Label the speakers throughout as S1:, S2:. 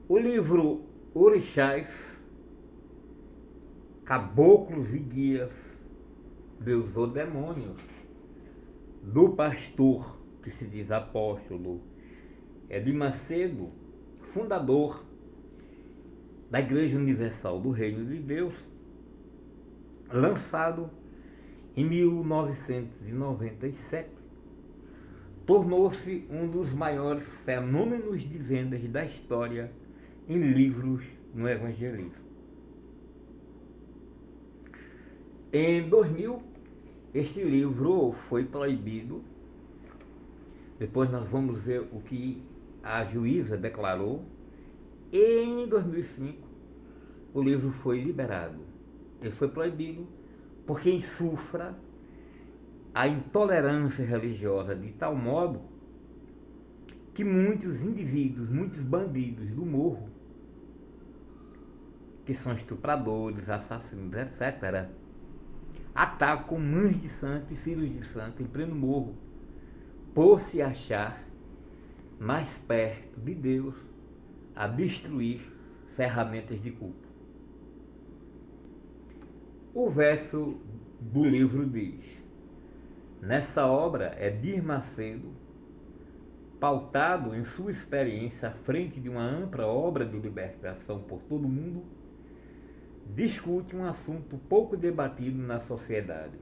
S1: O livro Orixás, Caboclos e Guias, Deus ou Demônios, do pastor que se diz apóstolo Edir Macedo, fundador da Igreja Universal do Reino de Deus, lançado em 1997, tornou-se um dos maiores fenômenos de vendas da história em livros no evangelismo. Em 2000, este livro foi proibido. Depois nós vamos ver o que a juíza declarou. E em 2005, o livro foi liberado. Ele foi proibido porque insufra a intolerância religiosa de tal modo que muitos indivíduos, muitos bandidos do morro, que são estupradores, assassinos, etc., atacam mães de santo e filhos de santo em pleno morro, por se achar mais perto de Deus a destruir ferramentas de culto. O verso do livro diz: nessa obra, Edir Macedo, pautado em sua experiência à frente de uma ampla obra de libertação por todo o mundo, discute um assunto pouco debatido na sociedade,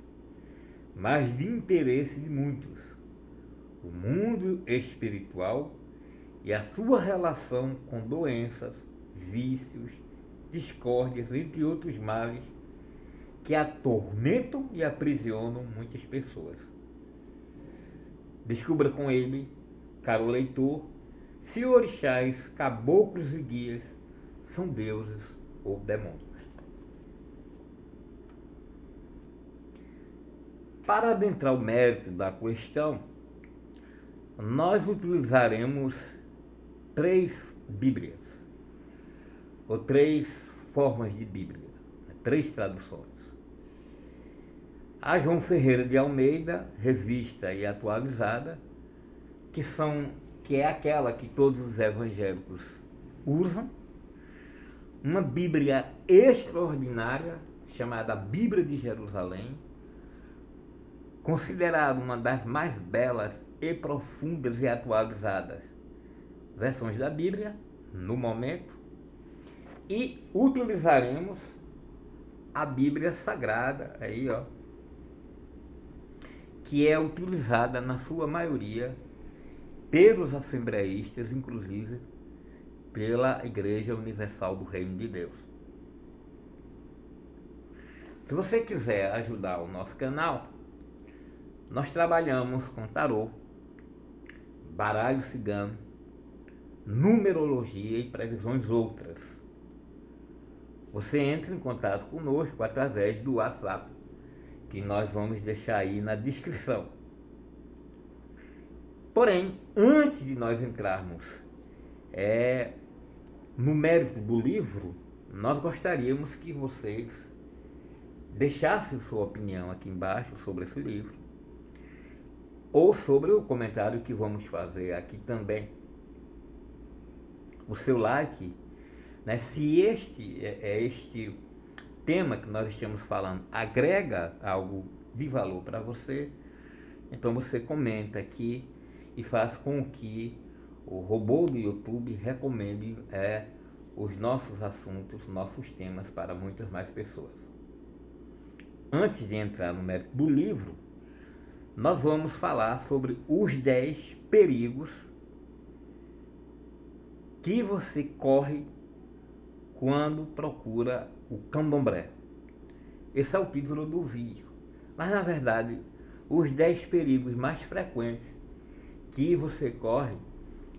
S1: mas de interesse de muitos: o mundo espiritual e a sua relação com doenças, vícios, discórdias, entre outros males que atormentam e aprisionam muitas pessoas. Descubra com ele, caro leitor, se orixás, caboclos e guias são deuses ou demônios. Para adentrar o mérito da questão, nós utilizaremos 3 Bíblias, ou 3 formas de Bíblia, 3 traduções. A João Ferreira de Almeida, revista e atualizada, que é aquela que todos os evangélicos usam. Uma Bíblia extraordinária, chamada Bíblia de Jerusalém, considerada uma das mais belas e profundas e atualizadas versões da Bíblia, no momento. E utilizaremos a Bíblia Sagrada, aí ó, que é utilizada na sua maioria pelos assembleístas, inclusive pela Igreja Universal do Reino de Deus. Se você quiser ajudar o nosso canal, nós trabalhamos com tarô, baralho cigano, numerologia e previsões outras. Você entra em contato conosco através do WhatsApp, que nós vamos deixar aí na descrição. Porém, antes de nós entrarmos no mérito do livro, nós gostaríamos que vocês deixassem sua opinião aqui embaixo sobre esse livro, ou sobre o comentário que vamos fazer aqui também. O seu like, né? Se este tema que nós estamos falando agrega algo de valor para você, então você comenta aqui e faz com que o robô do YouTube recomende os nossos assuntos, nossos temas para muitas mais pessoas. Antes de entrar no mérito do livro, nós vamos falar sobre os 10 perigos que você corre quando procura o candomblé. Esse é o título do vídeo. Mas na verdade, os 10 perigos mais frequentes que você corre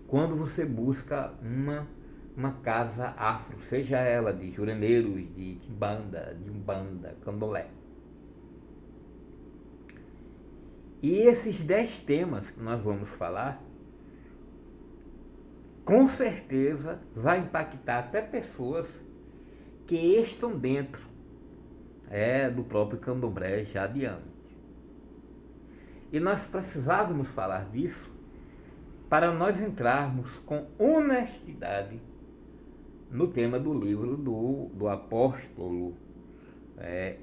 S1: quando você busca uma casa afro, seja ela de juremeiros, de quimbanda, de umbanda, candomblé. E esses 10 temas que nós vamos falar, com certeza vai impactar até pessoas que estão dentro do próprio candomblé já de anos. E nós precisávamos falar disso para nós entrarmos com honestidade no tema do livro do apóstolo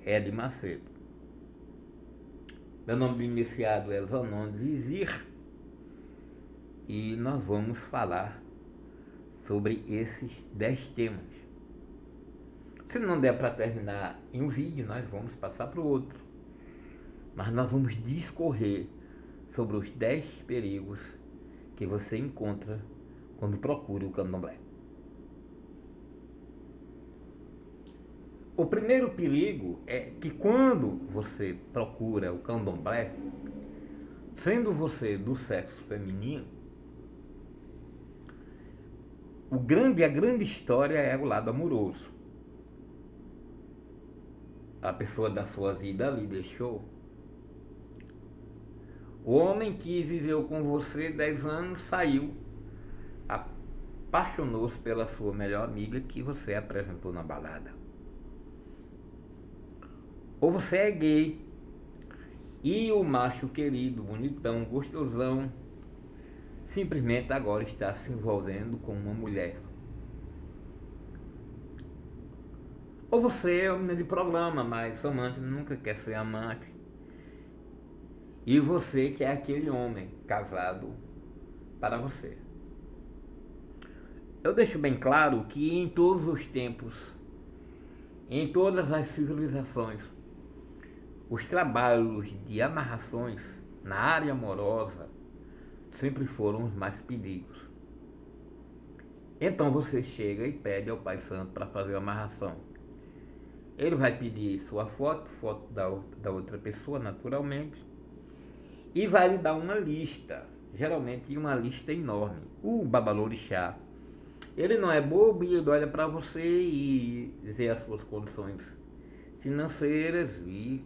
S1: Ed Macedo. Meu nome de iniciado é Zanon Vizir e nós vamos falar sobre esses 10 temas. Se não der para terminar em um vídeo, nós vamos passar para o outro. Mas nós vamos discorrer sobre os 10 perigos que você encontra quando procura o candomblé. O primeiro perigo é que quando você procura o candomblé, sendo você do sexo feminino, a grande história é o lado amoroso. A pessoa da sua vida lhe deixou. O homem que viveu com você 10 anos saiu, apaixonou-se pela sua melhor amiga que você apresentou na balada. Ou você é gay e o macho querido, bonitão, gostosão, simplesmente agora está se envolvendo com uma mulher. Ou você é uma menina de programa, mas seu amante nunca quer ser amante. E você que é aquele homem casado para você. Eu deixo bem claro que em todos os tempos, em todas as civilizações, os trabalhos de amarrações na área amorosa sempre foram os mais pedidos. Então você chega e pede ao Pai Santo para fazer a amarração. Ele vai pedir sua foto da outra pessoa, naturalmente, e vai lhe dar uma lista, geralmente uma lista enorme. O babalorixá, ele não é bobo e ele olha para você e vê as suas condições financeiras e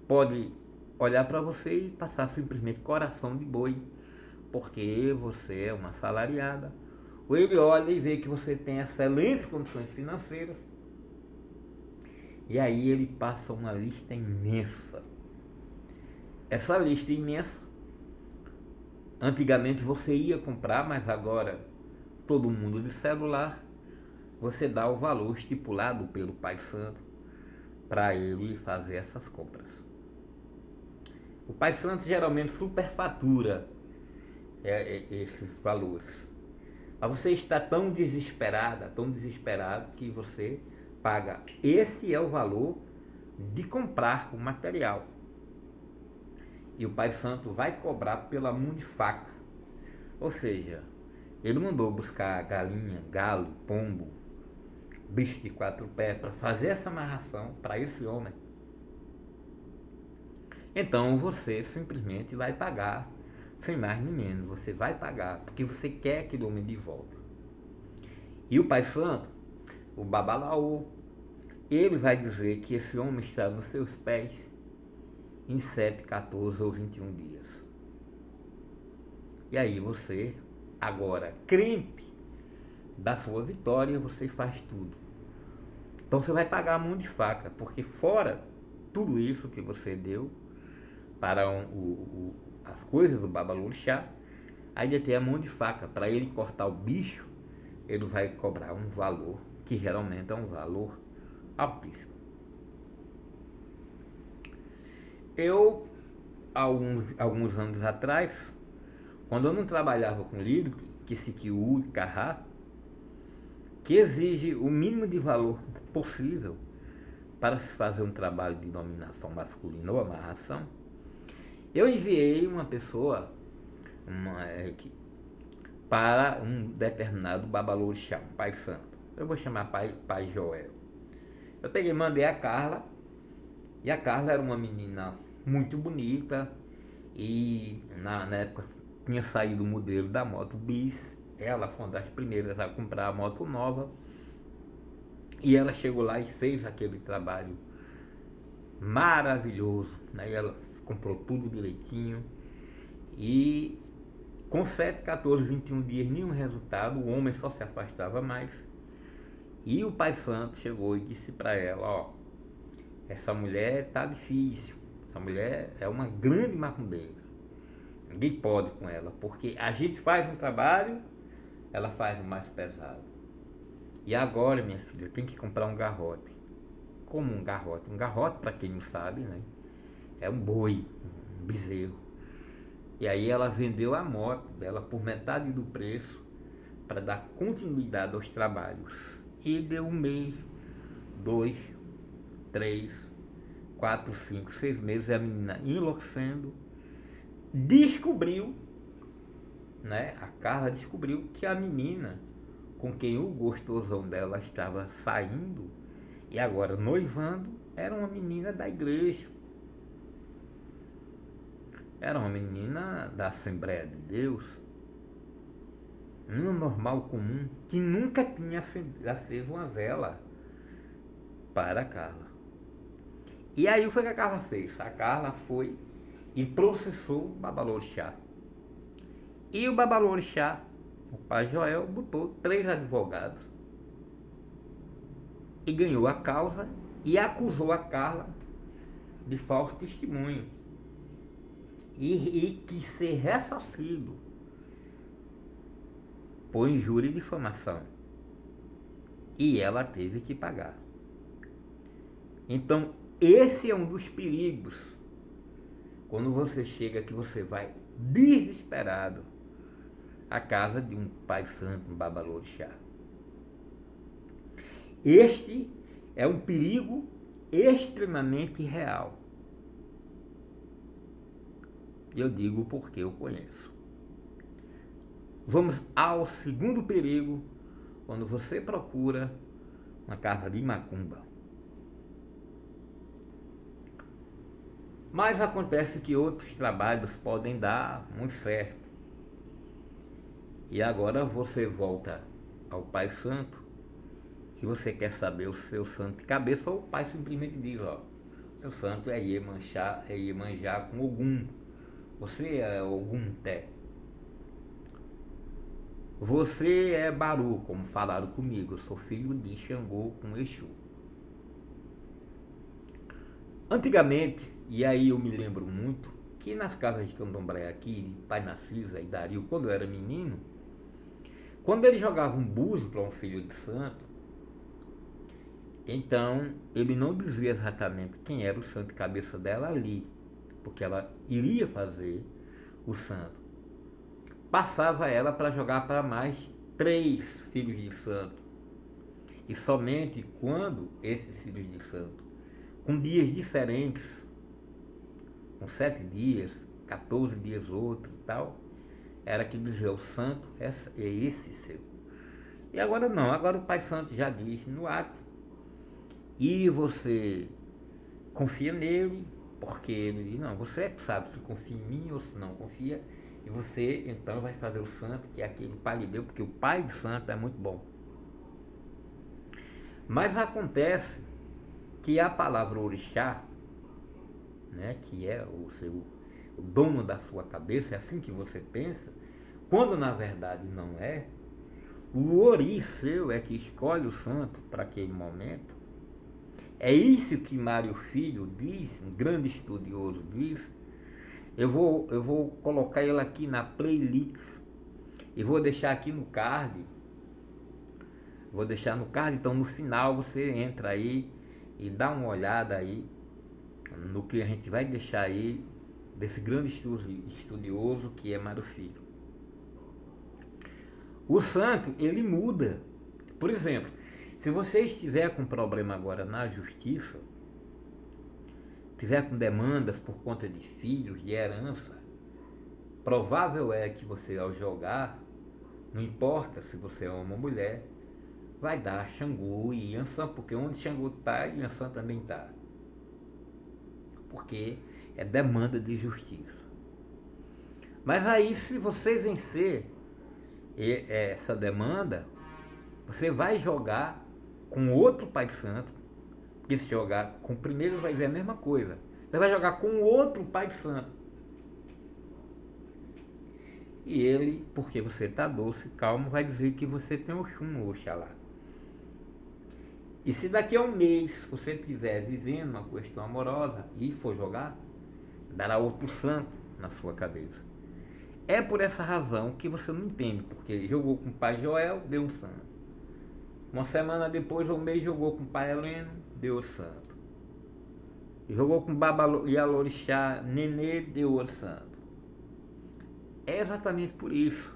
S1: pode olhar para você e passar simplesmente coração de boi, porque você é uma assalariada. Ou ele olha e vê que você tem excelentes condições financeiras, e aí ele passa uma lista imensa. Essa lista imensa, antigamente você ia comprar, mas agora todo mundo de celular, você dá o valor estipulado pelo Pai Santo para ele fazer essas compras. O Pai Santo geralmente superfatura esses valores. Mas você está tão desesperado que você paga. Esse é o valor de comprar o material. E o Pai Santo vai cobrar pela mão de faca. Ou seja, ele mandou buscar galinha, galo, pombo, bicho de 4 pés para fazer essa amarração para esse homem. Então você simplesmente vai pagar, sem mais nem menos. Você vai pagar porque você quer aquele homem de volta. E o Pai Santo, o Babalaô, ele vai dizer que esse homem está nos seus pés em 7, 14 ou 21 dias. E aí você, agora crente da sua vitória, você faz tudo. Então você vai pagar a mão de faca, porque fora tudo isso que você deu para as coisas do babalorixá, ainda tem a mão de faca. Para ele cortar o bicho, ele vai cobrar um valor, que geralmente é um valor altíssimo. Eu, alguns anos atrás, quando eu não trabalhava com livro, que se Kiu, Carrá, que exige o mínimo de valor possível para se fazer um trabalho de dominação masculina ou amarração, eu enviei uma pessoa para um determinado babalorixá, um Pai Santo. Eu vou chamar Pai Joel. Eu peguei e mandei a Carla, e a Carla era uma menina muito bonita, e na época tinha saído o modelo da moto Bis. Ela foi uma das primeiras a comprar a moto nova, e ela chegou lá e fez aquele trabalho maravilhoso, né? E ela comprou tudo direitinho, e com 7, 14, 21 dias nenhum resultado, o homem só se afastava mais. E o Pai Santo chegou e disse para ela: ó, essa mulher tá difícil, essa mulher é uma grande macumbeira, ninguém pode com ela, porque a gente faz um trabalho, ela faz o mais pesado. E agora, minha filha, eu tenho que comprar um garrote. Como um garrote? Um garrote, para quem não sabe, né? É um boi, um bezerro. E aí ela vendeu a moto dela por metade do preço para dar continuidade aos trabalhos. E deu um mês, dois, três, quatro, cinco, 6 meses, a menina enlouquecendo, descobriu, né? A Carla descobriu que a menina com quem o gostosão dela estava saindo e agora noivando era uma menina da igreja. Era uma menina da Assembleia de Deus, uma normal comum, que nunca tinha aceso uma vela para a Carla. E aí o que a Carla fez? A Carla foi e processou o Babalorixá. E o Babalorixá, o pai Joel, botou 3 advogados e ganhou a causa e acusou a Carla de falso testemunho e quis ser ressarcido por injúria e difamação. E ela teve que pagar. Então, esse é um dos perigos quando você chega que você vai desesperado à casa de um pai santo, um babalorixá. Este é um perigo extremamente real. Eu digo porque eu conheço. Vamos ao segundo perigo quando você procura uma casa de macumba. Mas acontece que outros trabalhos podem dar muito certo. E agora você volta ao Pai Santo e você quer saber o seu santo de cabeça, ou o Pai simplesmente diz, ó, seu santo é Iemanjá com Ogum. Você é Ogum-té. Você é Baru, como falaram comigo, eu sou filho de Xangô com Exu. Antigamente, e aí eu me lembro muito, que nas casas de candomblé aqui, Pai Narcisa e Dario, quando eu era menino, quando ele jogava um búzio para um filho de santo, então ele não dizia exatamente quem era o santo de cabeça dela ali, porque ela iria fazer o santo. Passava ela para jogar para mais 3 filhos de santo. E somente quando esses filhos de santo, com dias diferentes, com 7 dias, 14 dias outro e tal, era que dizia o santo é esse seu. E agora não, agora o Pai Santo já diz no ato. E você confia nele, porque ele diz, não, você é que sabe se confia em mim ou se não confia. E você então vai fazer o santo, que é aquele Pai lhe deu, porque o Pai do santo é muito bom. Mas acontece que a palavra orixá, né, que é o dono da sua cabeça, é assim que você pensa, quando na verdade não é, o ori seu é que escolhe o santo para aquele momento. É isso que Mário Filho diz, um grande estudioso diz. Eu vou colocar ele aqui na playlist e vou deixar aqui no card. Vou deixar no card, então no final você entra aí e dá uma olhada aí no que a gente vai deixar aí desse grande estudioso que é Mário Filho. O santo, ele muda. Por exemplo, se você estiver com problema agora na justiça, tiver com demandas por conta de filhos, de herança, provável é que você ao jogar, não importa se você é homem ou mulher, vai dar Xangô e Iansã, porque onde Xangô está, Iansã também está. Porque é demanda de justiça. Mas aí, se você vencer essa demanda, você vai jogar com outro Pai Santo, porque se jogar com o primeiro vai ver a mesma coisa. Você vai jogar com outro Pai Santo. E ele, porque você está doce, calmo, vai dizer que você tem Oxum no Oxalá. E se daqui a um mês você estiver vivendo uma questão amorosa e for jogar, dará outro santo na sua cabeça. É por essa razão que você não entende, porque jogou com o pai Joel, deu um santo. Uma semana depois, o mês jogou com o pai Heleno, deu o santo. Jogou com Baba Yalorixá, Nenê, deu o santo. É exatamente por isso.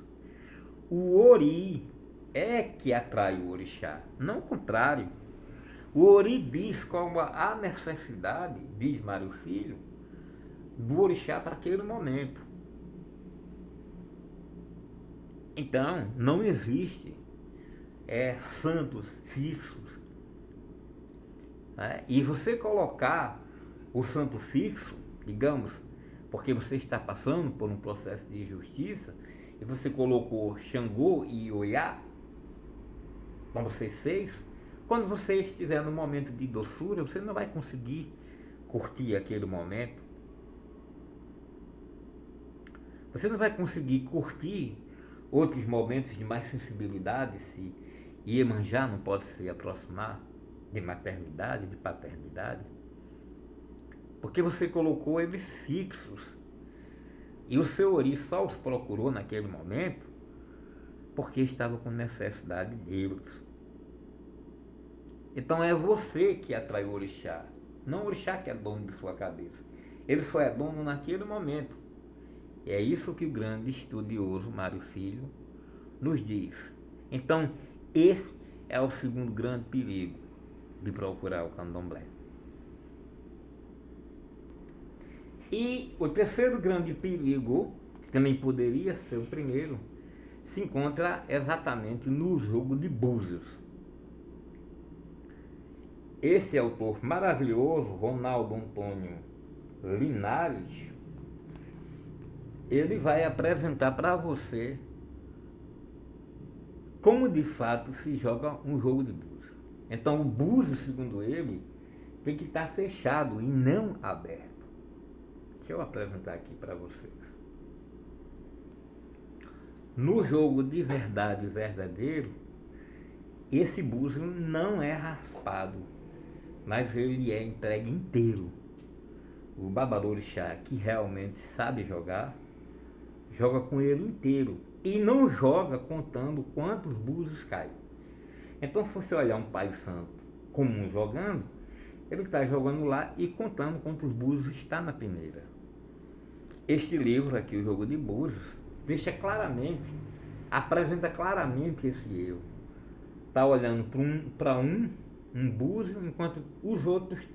S1: O Ori é que atrai o orixá, não o contrário. O Ori diz como a necessidade, diz Mário Filho, do orixá para aquele momento. Então, não existe santos fixos. Né? E você colocar o santo fixo, digamos, porque você está passando por um processo de justiça, e você colocou Xangô e Oiá, como você fez, quando você estiver no momento de doçura, você não vai conseguir curtir aquele momento. Você não vai conseguir curtir outros momentos de mais sensibilidade se Iemanjá não pode se aproximar de maternidade, de paternidade. Porque você colocou eles fixos. E o seu Ori só os procurou naquele momento porque estava com necessidade deles. Então é você que atrai o orixá, não o orixá que é dono de sua cabeça. Ele só é dono naquele momento. E é isso que o grande estudioso Mário Filho nos diz. Então, esse é o segundo grande perigo de procurar o candomblé. E o terceiro grande perigo, que também poderia ser o primeiro, se encontra exatamente no jogo de búzios. Esse autor maravilhoso, Ronaldo Antônio Linares, ele vai apresentar para você como de fato se joga um jogo de búzios. Então o búzio, segundo ele, tem que estar fechado e não aberto. Deixa eu apresentar aqui para vocês. No jogo de verdade verdadeiro, esse búzio não é raspado, mas ele é entregue inteiro. O babalorixá, que realmente sabe jogar, joga com ele inteiro e não joga contando quantos búzios caem. Então, se você olhar um pai santo comum jogando, ele está jogando lá e contando quantos búzios está na peneira. Este livro aqui, O Jogo de Búzios, deixa claramente, apresenta claramente esse erro. Está olhando para um búzio, enquanto os outros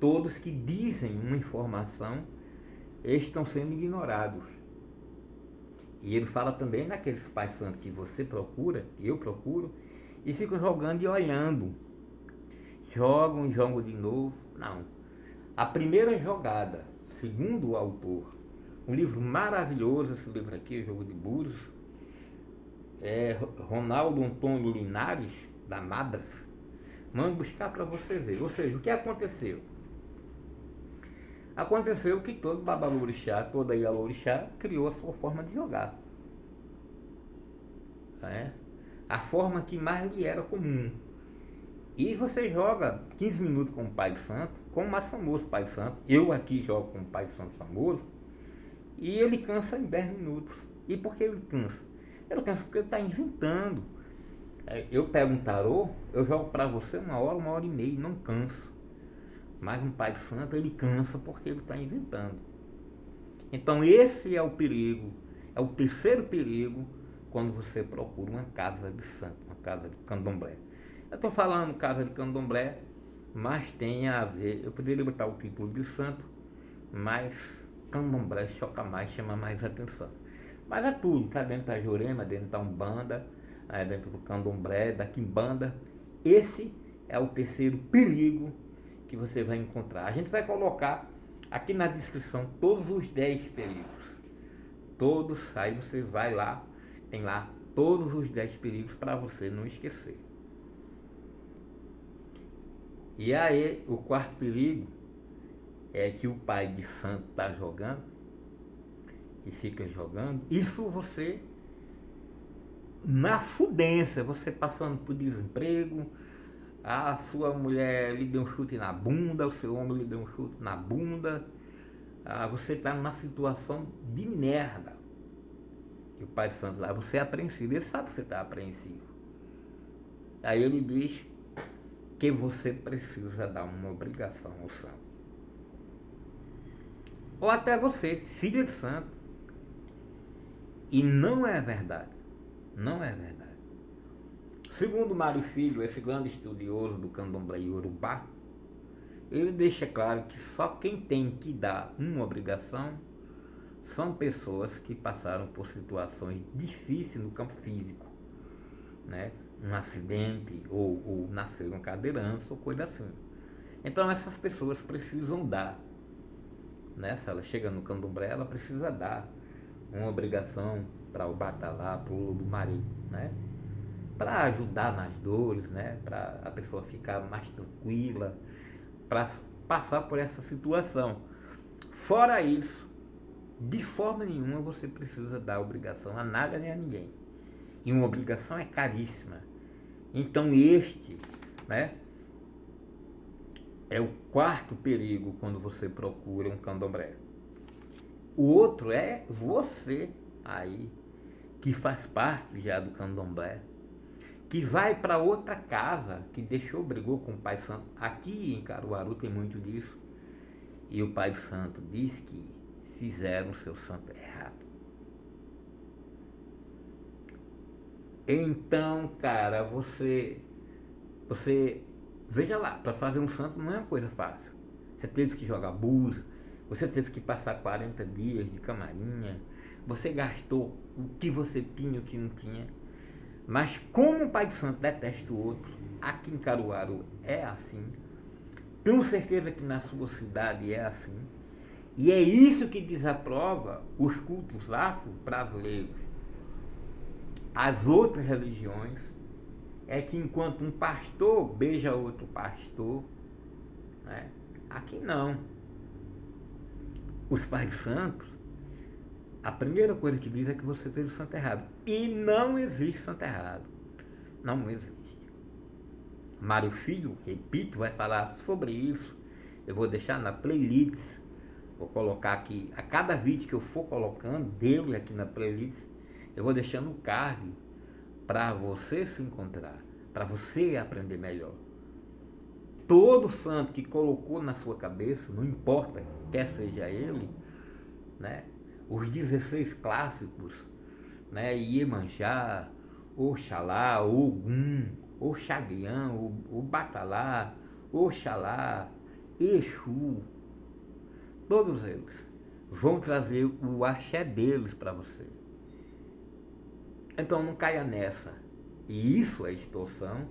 S1: todos que dizem uma informação, estão sendo ignorados. E ele fala também naqueles pais santos que você procura, que eu procuro, e ficam jogando e olhando. Jogam e jogam de novo. Não. A primeira jogada, segundo o autor, um livro maravilhoso, esse livro aqui, O Jogo de Búzios, é Ronaldo Antônio Linares, da Madras, manda buscar para você ver. Ou seja, o que aconteceu? Aconteceu que todo babalorixá, toda ialorixá, criou a sua forma de jogar. A forma que mais lhe era comum. E você joga 15 minutos com o Pai Santo, com o mais famoso Pai Santo. Eu aqui jogo com o Pai Santo famoso. E ele cansa em 10 minutos. E por que ele cansa? Ele cansa porque ele está inventando. Eu pego um tarô, eu jogo para você 1 hora e meia, não canso. Mas um Pai Santo, ele cansa porque ele está inventando. Então esse é o perigo, é o terceiro perigo quando você procura uma casa de santo, uma casa de candomblé. Eu estou falando casa de candomblé, mas tem a ver, eu poderia botar o título de santo, mas candomblé choca mais, chama mais atenção. Mas é tudo, está dentro da Jurema, dentro da Umbanda, dentro do candomblé, da Quimbanda. Esse é o terceiro perigo que você vai encontrar. A gente vai colocar aqui na descrição todos os 10 perigos. Todos, aí você vai lá, tem lá todos os 10 perigos para você não esquecer. E aí, o quarto perigo é que o pai de santo está jogando e fica jogando. Isso você, na fudência, você passando por desemprego, a sua mulher lhe deu um chute na bunda, o seu homem lhe deu um chute na bunda, você está numa situação de merda. E o Pai Santo lá, você é apreensivo, ele sabe que você está apreensivo. Aí ele diz que você precisa dar uma obrigação ao santo. Ou até você, filho de santo. E não é verdade. Não é verdade. Segundo Mário Filho, esse grande estudioso do candomblé iorubá, ele deixa claro que só quem tem que dar uma obrigação são pessoas que passaram por situações difíceis no campo físico, né? Um acidente ou nasceram cadeirantes ou coisa assim. Então essas pessoas precisam dar, né? Se ela chega no candomblé, ela precisa dar uma obrigação para o batalá, para o lobo-marim, né? Para ajudar nas dores, né? Para a pessoa ficar mais tranquila, para passar por essa situação. Fora isso, de forma nenhuma você precisa dar obrigação a nada nem a ninguém. E uma obrigação é caríssima. Então este, né, é o quarto perigo quando você procura um candomblé. O outro é você aí, que faz parte já do candomblé, que vai para outra casa, que deixou, brigou com o Pai Santo. Aqui em Caruaru tem muito disso. E o Pai Santo diz que fizeram o seu santo errado. Então, cara, você veja lá, para fazer um santo não é uma coisa fácil. Você teve que jogar búzio, você teve que passar 40 dias de camarinha, você gastou o que você tinha e o que não tinha. Mas como o Pai do Santo detesta o outro, aqui em Caruaru é assim. Tenho certeza que na sua cidade é assim. E é isso que desaprova os cultos afro-brasileiros. As outras religiões é que enquanto um pastor beija outro pastor, né? Aqui não. Os pais santos, a primeira coisa que diz é que você fez o santo errado. E não existe santo errado. Não existe. Mário Filho, repito, vai falar sobre isso. Eu vou deixar na playlist. Vou colocar aqui, a cada vídeo que eu for colocando dele aqui na playlist, eu vou deixando o card para você se encontrar, para você aprender melhor. Todo santo que colocou na sua cabeça, não importa, quer seja ele, né? Os 16 clássicos, né? Iemanjá, Oxalá, Ogum, Oxaguian, o Batalá, Oxalá, Exu, todos eles vão trazer o axé deles para você. Então não caia nessa. E isso é extorsão,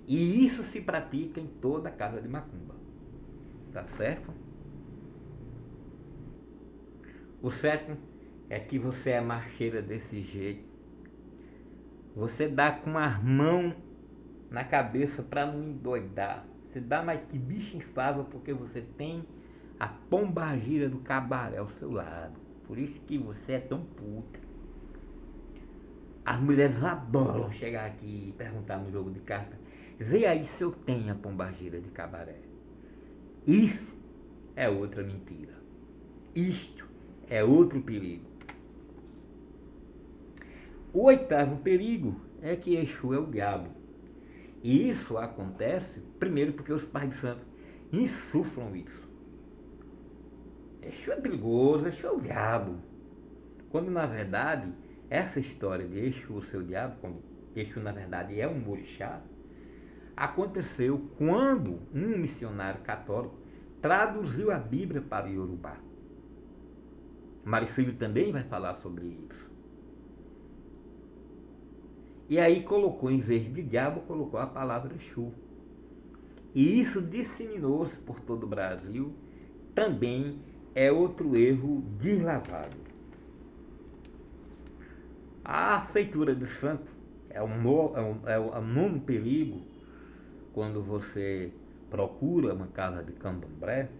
S1: e isso se pratica em toda a casa de macumba. Tá certo? O sétimo é que você é marcheira desse jeito. Você dá com as mãos na cabeça para não endoidar. Você dá mais que bicho infável porque você tem a pombagira do cabaré ao seu lado. Por isso que você é tão puta. As mulheres adoram chegar aqui e perguntar no jogo de carta: vê aí se eu tenho a pombagira de cabaré. Isso é outra mentira. Isto é outro perigo. O oitavo perigo é que Exu é o diabo. E isso acontece, primeiro, porque os pais de santo insuflam isso. Exu é perigoso, Exu é o diabo. Quando, na verdade, essa história de Exu, o seu diabo, quando Exu, na verdade, é um orixá, aconteceu quando um missionário católico traduziu a Bíblia para o Iorubá. Mário Filho também vai falar sobre isso. E aí colocou, em vez de diabo, colocou a palavra Exu. E isso disseminou-se por todo o Brasil. Também é outro erro deslavado. A feitura de santo é o nono perigo quando você procura uma casa de candomblé.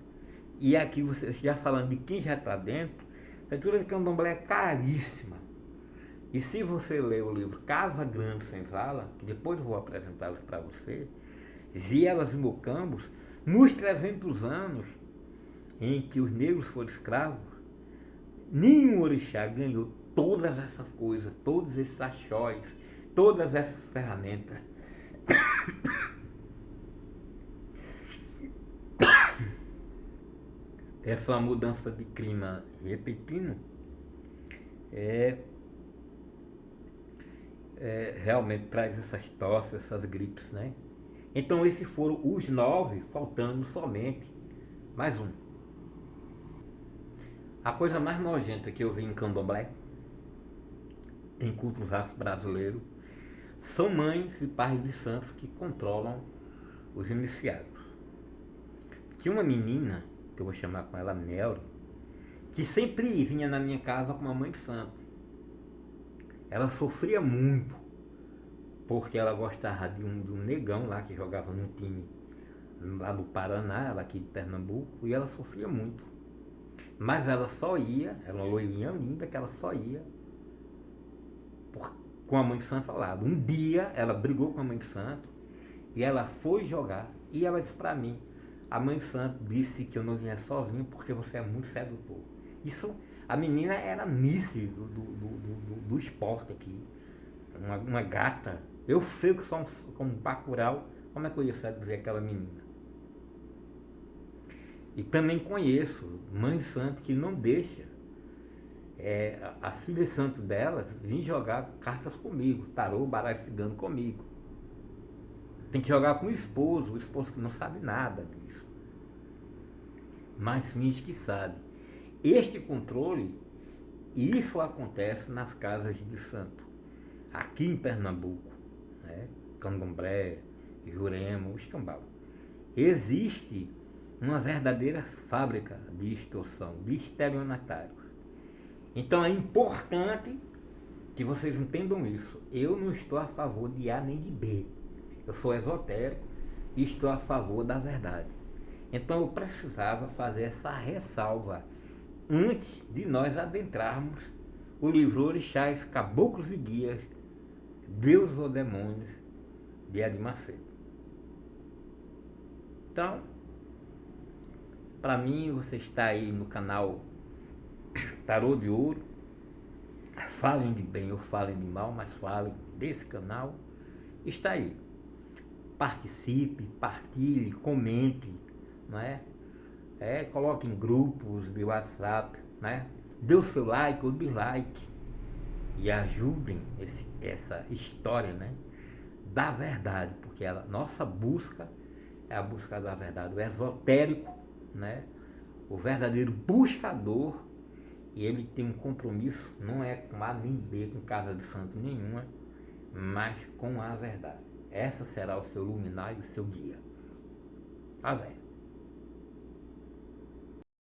S1: E aqui você já falando de quem já está dentro, a feitura de candomblé é caríssima. E se você ler o livro Casa Grande Senzala, que depois eu vou apresentá-los para você, Vielas e Mocambos, nos 300 anos em que os negros foram escravos, nenhum orixá ganhou todas essas coisas, todos esses axóis, todas essas ferramentas Essa mudança de clima repentino é, realmente traz essas tosses, essas gripes, né? Então esses foram os 9, faltando somente mais um. A coisa mais nojenta que eu vi em candomblé, em cultos afro-brasileiros, são mães e pais de santos que controlam os iniciados. Tinha uma menina, que eu vou chamar com ela Nelly, que sempre vinha na minha casa com uma mãe de santo. Ela sofria muito, porque ela gostava de um negão lá que jogava num time lá do Paraná, ela aqui de Pernambuco, e ela sofria muito. Mas ela só ia, era uma loirinha linda, que ela só ia com a mãe de santo ao lado. Um dia ela brigou com a mãe de santo e ela foi jogar e ela disse pra mim: a mãe de santo disse que eu não vinha sozinho porque você é muito sedutor. Isso, a menina era Miss do esporte aqui, uma gata. Eu feio que sou como um bacurau, como é que eu ia seduzir aquela menina? E também conheço mãe de santo que não deixa as filhas de santo delas vir jogar cartas comigo, tarô, baralho cigano comigo. Tem que jogar com o esposo que não sabe nada disso, mas finge que sabe. Este controle, isso acontece nas casas de santo, aqui em Pernambuco, né? Candomblé, Jurema, Escambau. Existe uma verdadeira fábrica de extorsão, de estelionatários. Então é importante que vocês entendam isso. Eu não estou a favor de A nem de B. Eu sou esotérico e estou a favor da verdade. Então eu precisava fazer essa ressalva antes de nós adentrarmos o livro Orixás, Caboclos e Guias, Deuses ou Demônios, de Edir Macedo. Então, para mim, você está aí no canal Tarô de Ouro. Falem de bem ou falem de mal, mas falem desse canal. Está aí. Participe, partilhe, comente, não é? Coloque em grupos de WhatsApp, né? Dê o seu like ou dislike e ajudem essa história, né? Da verdade, porque a nossa busca é a busca da verdade. O esotérico, né? O verdadeiro buscador, e ele tem um compromisso, não é com A nem B, com casa de santo nenhuma, mas com a verdade. Essa será o seu luminar e o seu guia. Tá vendo?